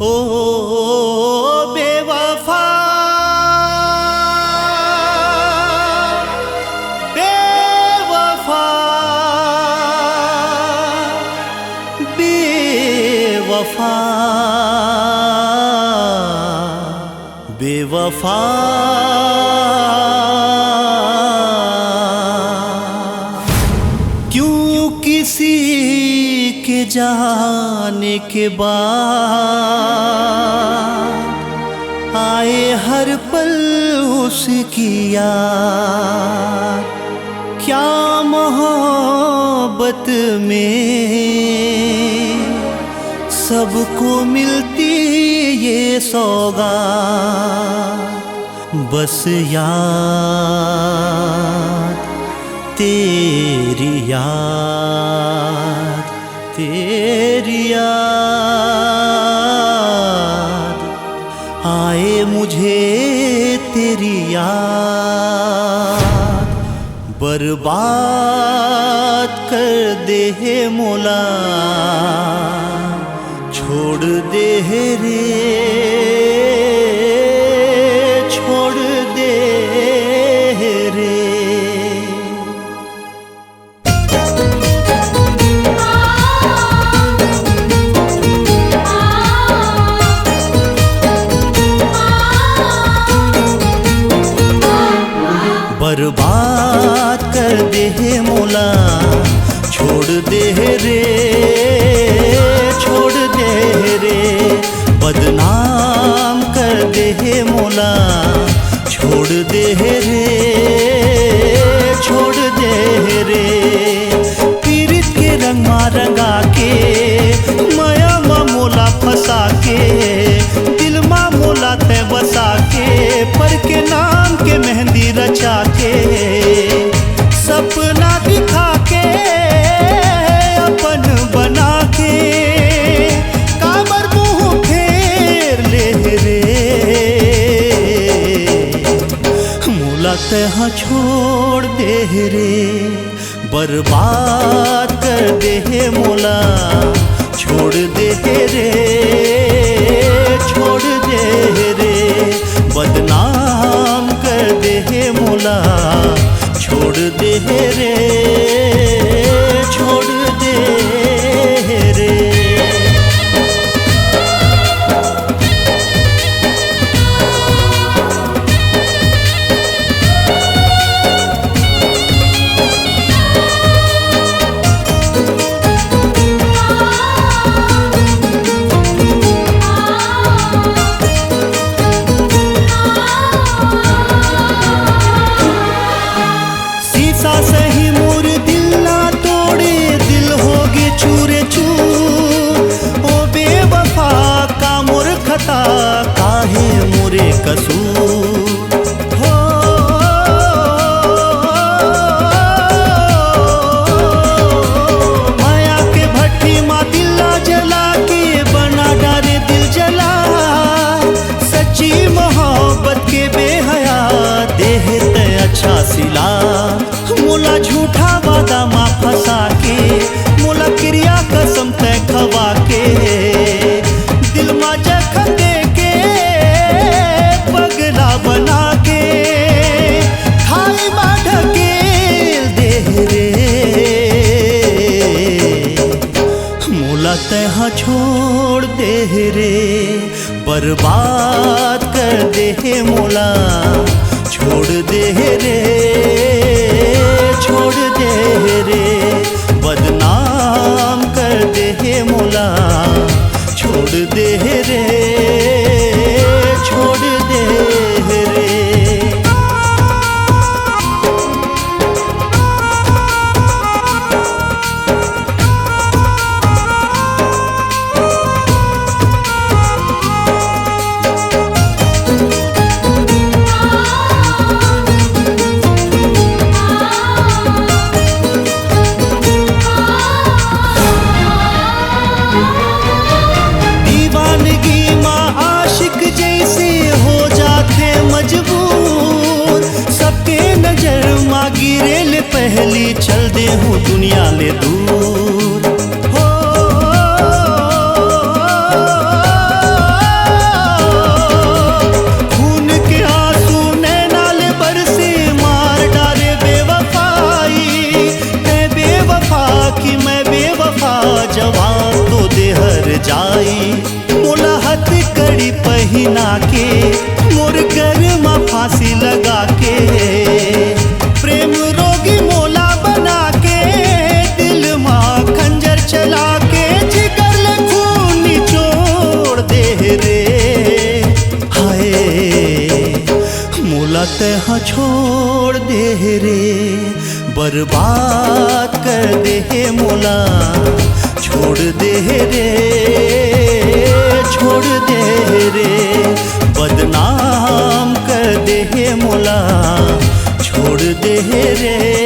ओ बेवफा बेवफा बेवफा बेवफा क्यों किसी के जाने के बाद आए हर पल उसकी याद। क्या मोहब्बत में सबको मिलती ये सौगात, बस याद तेरी याद तेरी याद आए मुझे तेरी याद। बर्बाद कर दे है मौला, छोड़ दे रे छोड़ दे रे। बर्बाद कर दे है मौला, छोड़ दे रे छोड़ दे रे। बदनाम कर दे है मौला, छोड़ दे रे छोड़ दे रे। पीरित के रंग मा रंगा के माया मा मोला फंसा के, दिल मा मोला ते बसा के, पर के नाम के मेहंदी रचा के, सपना दिखा के अपन बना के, काबर मुँह फेर ले रे। मोला तहाँ छोड़ दे रे, बर्बाद कर दे है मौला, छोड़ दे रे छोड़ दे रे। बदनाम कर दे है मौला, छोड़ दे रे छोड़ दे रे। काहे मोरे कसूर हो, माया के भट्टी माँ दिला जला के बना डारे दिल जला। सच्ची मोहब्बत के बेहया देह ते अच्छा सिला, मोला झूठा वादा माँ फंसा के, मोला क्रिया कसम ते खवा के, दिल मा जखम दे के पगला बना के, खाई मा ढकेल दे रे। मोला तहाँ छोड़ दे रे, बर्बाद कर दे है मौला, छोड़ दे रे छोड़ दे रे। बदनाम कर दे है मौला, छोड़ दे रे छोड़ दे रे। पहली चल दे हूँ दुनिया ले दूर हो। आई। मोला हथकड़ी पहिना के मोर गरमा फांसी लगा के, प्रेम रोगी मोला बना के दिल माँ खंजर चला के, जिगर ले खून निचोड़ दे रे। हाय मोला तहाँ छोड़ दे रे, बर्बाद कर दे मोला, छोड़ दे रे, छोड़ दे रे, बदनाम कर दे मोला, छोड़ दे रे।